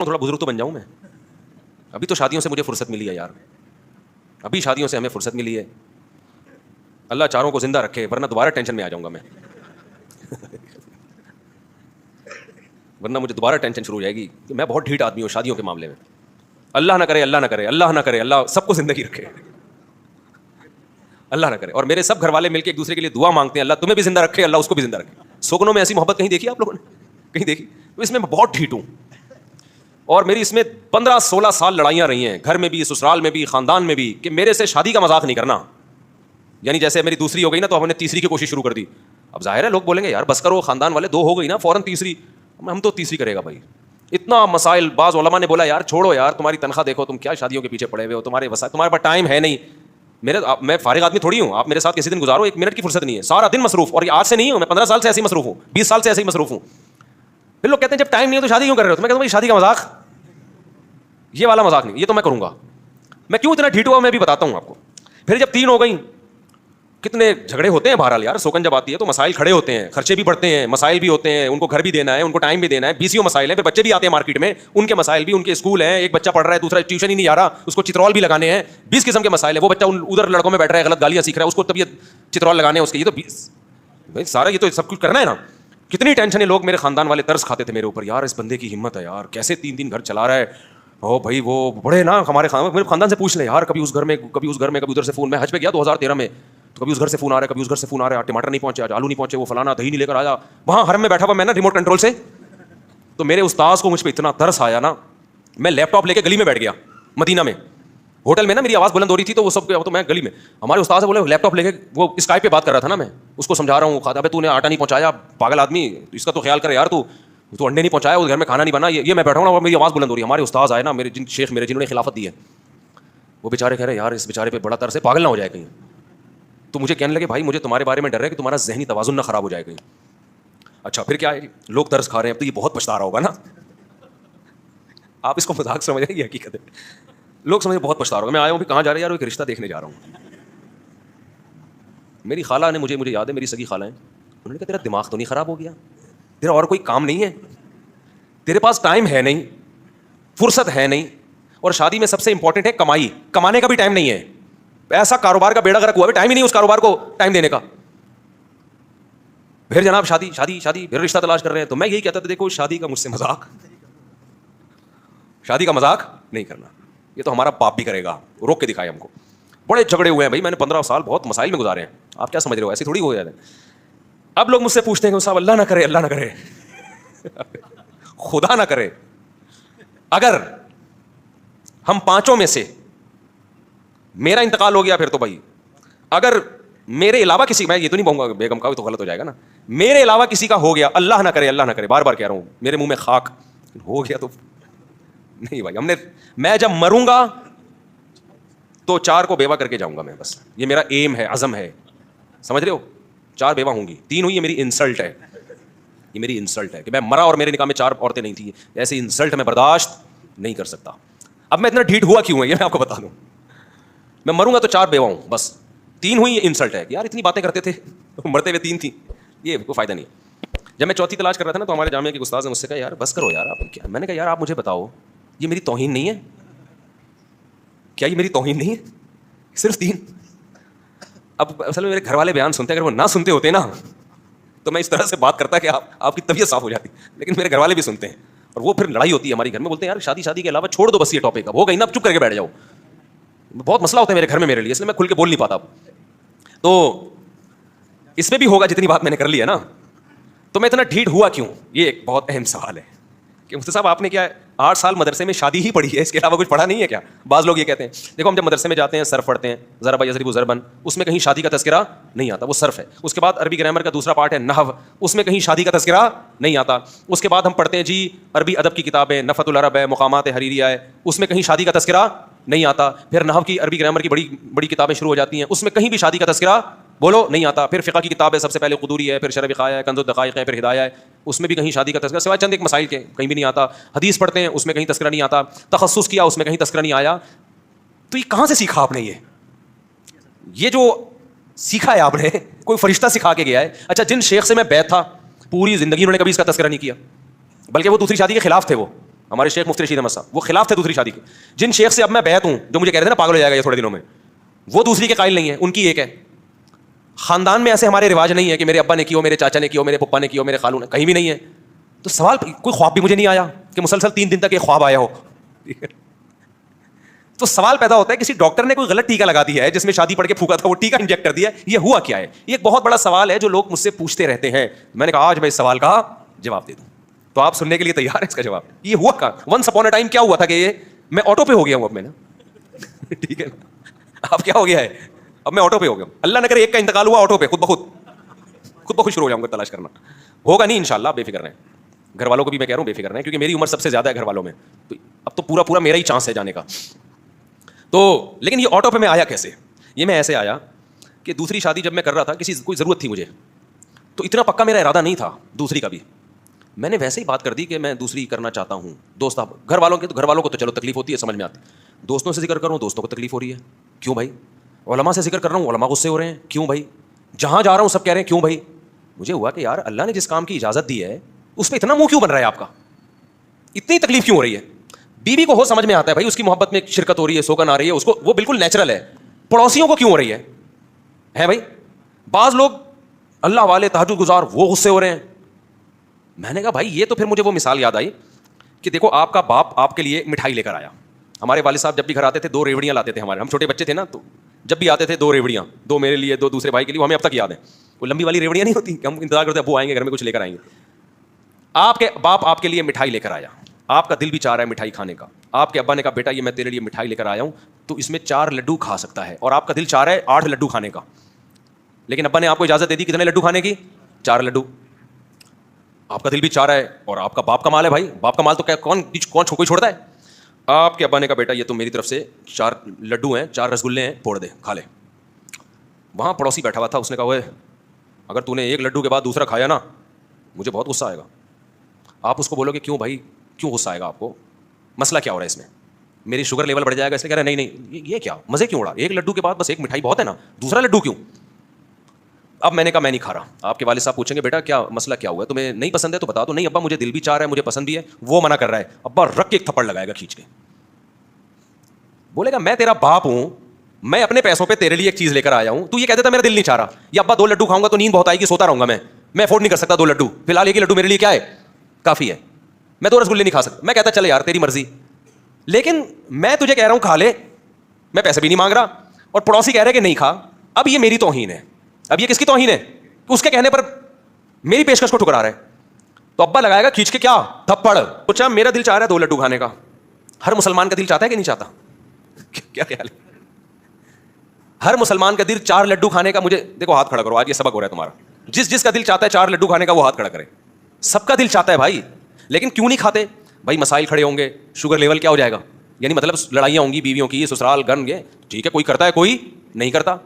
تھوڑا بزرگ تو بن جاؤں میں. ابھی تو شادیوں سے مجھے فرصت ملی ہے یار, ابھی شادیوں سے ہمیں فرصت ملی ہے. اللہ چاروں کو زندہ رکھے, ورنہ دوبارہ ٹینشن میں آ جاؤں گا میں. ورنہ مجھے دوبارہ ٹینشن شروع ہو جائے گی کہ میں بہت ڈھیٹ آدمی ہوں شادیوں کے معاملے میں. اللہ نہ کرے, اللہ نہ کرے, اللہ نہ کرے, اللہ سب کو زندگی رکھے, اللہ نہ کرے. اور میرے سب گھر والے مل کے ایک دوسرے کے لیے دعا مانگتے ہیں, اللہ تمہیں بھی زندہ رکھے, اللہ اس کو بھی زندہ رکھے. سگنوں میں ایسی محبت کہیں دیکھی آپ لوگوں نے؟ کہیں دیکھی؟ تو اس میں بہت ڈھیٹ ہوں, اور میری اس میں 15-16 سال لڑائیاں رہی ہیں, گھر میں بھی, سسرال میں بھی, خاندان میں بھی, کہ میرے سے شادی کا مذاق نہیں کرنا. یعنی جیسے میری دوسری ہو گئی نا تو ہم نے تیسری کی کوشش شروع کر دی. اب ظاہر ہے لوگ بولیں گے یار بس کرو, خاندان والے 2 ہو گئی نا فوراً تیسری. ہم تو تیسری کرے گا بھائی, اتنا مسائل. بعض علماء نے بولا یار چھوڑو یار, تمہاری تنخواہ دیکھو, تم کیا شادیوں کے پیچھے پڑے ہوئے ہو, تمہارے وسائل, تمہارے پاس ٹائم ہے نہیں. میں فارغ آدمی تھوڑی ہوں, آپ میرے ساتھ کسی دن گزارو, 1 منٹ کی فرصت نہیں ہے, سارا دن مصروف. اور آج سے نہیں ہوں میں, 15 سال سے ایسے ہی مصروف ہوں, 20 سال سے ایسے ہی مصروف ہوں. پھر لوگ کہتے ہیں جب ٹائم نہیں ہے تو شادی کیوں کر رہے ہو؟ تو میں کہتا ہوں بھائی شادی کا مذاق, یہ والا مذاق نہیں, یہ تو میں کروں گا. میں کیوں اتنا ڈھیٹ ہوا میں بھی بتاتا ہوں آپ کو. پھر جب 3 ہو گئیں, کتنے جھگڑے ہوتے ہیں بہرحال یار. سوکن جب آتی ہے تو مسائل کھڑے ہوتے ہیں, خرچے بھی بڑھتے ہیں, مسائل بھی ہوتے ہیں, ان کو گھر بھی دینا ہے, ان کو ٹائم بھی دینا ہے, 20 مسائل ہیں. پھر بچے بھی آتے ہیں مارکیٹ میں, ان کے مسائل بھی, ان کے اسکول ہیں, ایک بچہ پڑھ رہا ہے, دوسرا ٹیوشن ہی نہیں جا رہا, اس کو چترول بھی لگانے ہیں, 20 قسم کے مسائل ہیں. وہ بچہ ادھر لڑکوں میں بیٹھ رہا ہے, غلط گالیاں سیکھ رہا ہے, اس کو طبیعت چترول لگانے ہیں اس کے. یہ تو 20 بھائی سارا یہ تو سب کچھ کرنا ہے نا. کتنی ٹینشن ہے. لوگ میرے خاندان والے ترس کھاتے تھے میرے اوپر, یار اس بندے کی ہمت ہے یار, کیسے 3 گھر چلا رہا ہے. او بھائی وہ بڑے نا ہمارے خاندان سے پوچھ لیں یار, کبھی اس گھر میں, کبھی اس گھر میں, کبھی ادھر سے فون. میں حج پہ گیا 2013 میں, تو کبھی اس گھر سے فون آ رہا ہے, کبھی اس گھر سے فون آ رہا ہے, ٹماٹر نہیں پہنچے, آج آلو نہیں پہنچے, وہ فلانا دہی نہیں لے کر آیا. وہاں حرم میں بیٹھا ہوا میں نا ریموٹ کنٹرول سے, تو میرے استاذ کو مجھ پہ اتنا ترس آیا نا, میں لیپ ٹاپ لے کے گلی میں بیٹھ گیا مدینہ میں. ہوٹل میں نا میری آواز بلند ہو رہی تھی تو وہ سب, تو میں گلی میں, ہمارے استاد سے بولے لیپ ٹاپ لے کے, وہ اسکائپ پہ بات کر رہا تھا نا, میں اس کو سمجھا رہا ہوں, ابے تو نے آٹا نہیں پہنچایا پاگل آدمی, اس کا تو خیال کرے یار, تو انڈے نہیں پہنچایا, اس گھر میں کھانا نہیں بنا, یہ میں بیٹھا ہوں اور میری آواز بلند ہو رہی ہے. ہمارے استاد آئے نا, میرے شیخ میرے جنہوں نے خلافت دی ہے, وہ بیچارے کہہ رہے یار اس بیچارے پہ بڑا ترس ہے, پاگل نہ ہو جائے کہیں. تو مجھے کہنے لگے بھائی مجھے تمہارے بارے میں ڈر ہے کہ تمہارا ذہنی توازن نہ خراب ہو جائے کہیں. اچھا پھر کیا ہے, لوگ ترس کھا رہے ہیں, اب تو یہ بہت پچھتا رہا ہوگا نا. آپ اس کو مذاق سمجھ رہے ہیں, یہ حقیقت ہے. لوگ سمجھے بہت پچھتا رہا ہوگا. میں آیا ہوں بھی کہاں جا رہے ہیں یار, ایک رشتہ دیکھنے جا رہا ہوں. میری خالہ نے مجھے یاد ہے, میری سگی خالہ ہیں, انہوں نے کہا تیرا دماغ تو نہیں خراب ہو گیا, تیرا اور کوئی کام نہیں ہے, تیرے پاس ٹائم ہے نہیں, فرصت ہے نہیں, اور شادی میں سب سے امپورٹنٹ ہے کمائی, کمانے کا بھی ٹائم نہیں ہے. ایسا کاروبار کا بیڑا غرق ہوا ہے, ٹائم ہی نہیں اس کاروبار کو ٹائم دینے کا. پھر جناب شادی شادی شادی, پھر رشتہ تلاش کر رہے ہیں. تو میں یہی کہتا تھا دیکھو شادی کا مجھ سے مذاق, شادی کا مذاق نہیں کرنا, یہ تو ہمارا باپ بھی کرے گا, روک کے دکھائے ہم کو. بڑے جھگڑے ہوئے ہیں بھائی, میں نے 15 سال بہت مسائل میں گزارے ہیں. آپ کیا سمجھ رہے ہو, ایسے تھوڑی ہو جاتے ہیں. اب لوگ مجھ سے پوچھتے ہیں کہ صاحب اللہ نہ کرے, اللہ نہ کرے, خدا نہ کرے, اگر ہم 5 میں سے میرا انتقال ہو گیا, پھر تو بھائی اگر میرے علاوہ کسی, میں یہ تو نہیں کہوں گا بیگم کا تو غلط ہو جائے گا نا, میرے علاوہ کسی کا ہو گیا, اللہ نہ کرے, اللہ نہ کرے, بار بار کہہ رہا ہوں, میرے منہ میں خاک ہو گیا تو نہیں بھائی. میں جب مروں گا تو 4 کو بیوہ کر کے جاؤں گا میں, بس یہ میرا ایم ہے, عزم ہے, سمجھ رہے ہو. 4 بیوہ ہوں گی, 3 ہوئی, یہ میری انسلٹ ہے, یہ میری انسلٹ ہے کہ میں مرا اور میرے نکاح میں 4 عورتیں نہیں تھیں. ایسی انسلٹ میں برداشت نہیں کر سکتا. اب میں اتنا ڈھیٹ ہوا کیوں ہے یہ میں آپ کو بتا دوں. میں مروں گا تو 4 بیوہ ہوں, بس 3 ہوئی, یہ انسلٹ ہے کہ یار اتنی باتیں کرتے تھے, مرتے ہوئے 3 تھیں, یہ کوئی فائدہ نہیں. جب میں چوتھی تلاش کر رہا تھا نا تو ہمارے جامعہ کے استاد نے مجھ سے کہا یار بس کرو یار آپ کیا. میں نے کہا یار آپ مجھے بتاؤ یہ میری توہین نہیں ہے کیا, یہ میری توہین نہیں ہے, صرف 3. اب اصل میں میرے گھر والے بیان سنتے, اگر وہ نہ سنتے ہوتے نا تو میں اس طرح سے بات کرتا کہ آپ کی طبیعت صاف ہو جاتی, لیکن میرے گھر والے بھی سنتے ہیں, اور وہ پھر لڑائی ہوتی ہے ہماری گھر میں, بولتے ہیں یار شادی کے علاوہ چھوڑ دو بس یہ ٹاپک, اب ہو گئی نا, اب چپ کر کے بیٹھ جاؤ. بہت مسئلہ ہوتا ہے میرے گھر میں میرے لیے, اس لیے میں کھل کے بول نہیں پاتا. تو اس میں بھی ہوگا جتنی بات میں نے کر لی ہے نا. تو میں اتنا ڈھیٹ ہوا کیوں, یہ ایک بہت اہم سوال ہے کہ مفتی صاحب آپ نے کیا 8 سال مدرسے میں شادی ہی پڑھی ہے, اس کے علاوہ کچھ پڑھا نہیں ہے کیا. بعض لوگ یہ کہتے ہیں, دیکھو ہم جب مدرسے میں جاتے ہیں صرف پڑھتے ہیں, ضرب یضرب ضربا, اس میں کہیں شادی کا تذکرہ نہیں آتا, وہ صرف ہے. اس کے بعد عربی گرامر کا دوسرا پارٹ ہے نحو, اس میں کہیں شادی کا تذکرہ نہیں آتا. اس کے بعد ہم پڑھتے ہیں جی عربی ادب کی کتابیں, نفت العرب ہے, مقامات حریریہ ہے, اس میں کہیں شادی کا تذکرہ نہیں آتا. پھر نحو کی عربی گرامر کی بڑی بڑی کتابیں شروع ہو جاتی ہیں, اس میں کہیں بھی شادی کا تذکرہ بولو نہیں آتا. پھر فقہ کی کتاب ہے, سب سے پہلے قدوری ہے, پھر شرح وقایہ ہے, کنز الدقائق ہے, پھر ہدایہ ہے, اس میں بھی کہیں شادی کا تذکرہ سوائے چند ایک مسائل کے کہیں بھی نہیں آتا. حدیث پڑھتے ہیں, اس میں کہیں تذکرہ نہیں آتا. تخصص کیا, اس میں کہیں تذکرہ نہیں آیا. تو یہ کہاں سے سیکھا آپ نے, یہ جو سیکھا ہے آپ نے کوئی فرشتہ سکھا کے گیا ہے. اچھا جن شیخ سے میں بیعت تھا پوری زندگی انہوں نے کبھی اس کا تذکرہ نہیں کیا, بلکہ وہ دوسری شادی کے خلاف تھے, وہ ہمارے شیخ مفتی رشید احمد صاحب وہ خلاف تھے دوسری شادی کے. جن شیخ سے اب میں بیعت ہوں, جو مجھے کہہ رہے تھے نا پاگل ہو جائے گا یہ تھوڑے دنوں میں, وہ دوسری کے قائل نہیں ہے, ان کی ایک ہے. خاندان میں ایسے ہمارے رواج نہیں ہے کہ میرے ابا نے کی ہو, میرے چاچا نے کی ہو, میرے پپا نے کی ہو, میرے خالو نے, کہیں بھی نہیں ہے. تو سوال, کوئی خواب بھی مجھے نہیں آیا کہ مسلسل 3 دن تک ایک خواب آیا ہو. تو سوال پیدا ہوتا ہے کسی ڈاکٹر نے کوئی غلط ٹیکا لگا دیا ہے جس میں شادی پڑھ کے پھونکا تھا, وہ ٹیکا انجیکٹ کر دیا, یہ ہوا کیا ہے؟ یہ ایک بہت بڑا سوال ہے جو لوگ مجھ سے پوچھتے رہتے ہیں. میں نے کہا آج میں اس سوال کا جواب دے دوں, تو آپ سننے کے لیے تیار ہیں اس کا جواب؟ یہ ہوا کہاں؟ ونس اپون اے ٹائم کیا ہوا تھا کہ یہ میں آٹو پہ ہو گیا ہوں اب میں نا. ٹھیک ہے, اب کیا ہو گیا ہے, اب میں آٹو پہ ہو گیا ہوں. اللہ نہ کرے ایک کا انتقال ہوا آٹو پہ, خود بخود شروع ہو جاؤں گا تلاش کرنا. ہوگا نہیں انشاءاللہ, بے فکر رہیں. گھر والوں کو بھی میں کہہ رہا ہوں بے فکر رہیں, کیونکہ میری عمر سب سے زیادہ ہے گھر والوں میں, تو اب تو پورا میرا ہی چانس ہے جانے کا. تو لیکن یہ آٹو پہ میں آیا کیسے؟ یہ میں ایسے آیا کہ دوسری شادی جب میں کر رہا تھا, کوئی ضرورت تھی مجھے, تو اتنا پکا میرا ارادہ نہیں تھا دوسری کا بھی. میں نے ویسے ہی بات کر دی کہ میں دوسری کرنا چاہتا ہوں. دوست آپ گھر والوں کو تو چلو تکلیف ہوتی ہے, سمجھ میں آتی. دوستوں سے ذکر کر رہا ہوں, دوستوں کو تکلیف ہو رہی ہے, کیوں بھائی؟ علماء سے ذکر کر رہا ہوں, علماء غصے ہو رہے ہیں, کیوں بھائی؟ جہاں جا رہا ہوں سب کہہ رہے ہیں, کیوں بھائی؟ مجھے ہوا کہ یار اللہ نے جس کام کی اجازت دی ہے اس پہ اتنا منہ کیوں بن رہا ہے آپ کا, اتنی تکلیف کیوں ہو رہی ہے؟ بیوی کو ہو سمجھ میں آتا ہے بھائی, اس کی محبت میں شرکت ہو رہی ہے, سوگن آ رہی ہے اس کو, وہ بالکل نیچرل ہے. پڑوسیوں کو کیوں ہو رہی ہے بھائی؟ بعض لوگ اللہ والے تہجد گزار, وہ غصے ہو رہے ہیں. میں نے کہا بھائی یہ تو پھر مجھے وہ مثال یاد آئی کہ دیکھو آپ کا باپ آپ کے لیے مٹھائی لے کر آیا. ہمارے والد صاحب جب بھی گھر آتے تھے 2 ریوڑیاں لاتے تھے ہمارے, ہم چھوٹے بچے تھے نا, تو جب بھی آتے تھے 2 ریوڑیاں, 2 میرے لیے 2 دوسرے بھائی کے لیے, وہ ہمیں اب تک یاد ہے. وہ لمبی والی ریوڑیاں نہیں ہوتی کہ ہم انتظار کرتے ہیں وہ آئیں گے گھر میں کچھ لے کر آئیں گے. آپ کے باپ آپ کے لیے مٹھائی لے کر آیا, آپ کا دل بھی چاہ رہا ہے مٹھائی کھانے کا. آپ کے ابا نے کہا بیٹا یہ میں تیرے لیے مٹھائی لے کر آیا ہوں, تو اس میں 4 لڈو کھا سکتا ہے, اور آپ کا دل چاہ رہا ہے 8 لڈو کھانے کا. لیکن ابا نے آپ کو اجازت دے دی کتنے لڈو کھانے کی, 4 لڈو. آپ کا دل بھی چاہ رہا ہے, اور آپ کا باپ کا مال ہے بھائی, باپ کا مال تو کون کوئی چھوڑتا ہے. آپ کے ابا نے کہا بیٹا یہ تو میری طرف سے 4 لڈو ہیں, 4 رسگلے ہیں, پھوڑ دے کھا لے. وہاں پڑوسی بیٹھا ہوا تھا, اس نے کہا اوے اگر تو نے 1 لڈو کے بعد دوسرا کھایا نا مجھے بہت غصہ آئے گا. آپ اس کو بولو کہ کیوں بھائی, کیوں غصہ آئے گا آپ کو, مسئلہ کیا ہو رہا ہے اس میں, میری شوگر لیول بڑھ جائے گا. اس نے کہہ رہا نہیں یہ کیا مزے کیوں اڑا, 1 لڈو کے بعد بس 1 مٹھائی بہت ہے نا, دوسرا لڈو کیوں؟ اب میں نے کہا میں نہیں کھا رہا. آپ کے والد صاحب پوچھیں گے بیٹا کیا مسئلہ کیا ہوا ہے, تمہیں نہیں پسند ہے تو بتا دو. نہیں ابا مجھے دل بھی چاہ رہا ہے, مجھے پسند بھی ہے. وہ منع کر رہا ہے. ابا رکھ کے ایک تھپڑ لگائے گا کھینچ کے, بولے گا میں تیرا باپ ہوں, میں اپنے پیسوں پہ تیرے لیے ایک چیز لے کر آیا ہوں, تو یہ کہتا تھا میرا دل نہیں چاہ رہا, یا ابا 2 لڈو کھاؤں گا تو نیند بہت آئے گی, سوتا رہوں گا میں افورڈ نہیں کر سکتا 2 لڈو, فی الحال 1 لڈو میرے لیے کیا ہے کافی ہے, میں 2 رسگلے نہیں کھا سکتا. میں کہتا چلے یار تیری مرضی, لیکن میں تجھے کہہ رہا ہوں کھا لے, میں پیسے بھی نہیں مانگ رہا, اور پڑوسی کہہ رہے کہ نہیں کھا. اب یہ میری توہین ہے. اب یہ کس کی توہین ہے؟ اس کے کہنے پر میری پیشکش کو ٹھکرا رہا ہے. تو ابا لگائے گا کھینچ کے کیا تھپڑ. پوچھا میرا دل چاہ رہا ہے 2 لڈو کھانے کا, ہر مسلمان کا دل چاہتا ہے کہ نہیں چاہتا؟ کیا خیال ہے؟ ہر مسلمان کا دل 4 لڈو کھانے کا. مجھے دیکھو ہاتھ کھڑا کرو, آج یہ سبق ہو رہا ہے تمہارا. جس کا دل چاہتا ہے 4 لڈو کھانے کا وہ ہاتھ کھڑا کرے. سب کا دل چاہتا ہے بھائی, لیکن کیوں نہیں کھاتے بھائی؟ مسائل کھڑے ہوں گے, شوگر لیول کیا ہو جائے گا, یعنی مطلب لڑائیاں ہوں گی بیویوں کی, سسرال گن گے, ٹھیک ہے, کوئی کرتا ہے کوئی نہیں کرتا.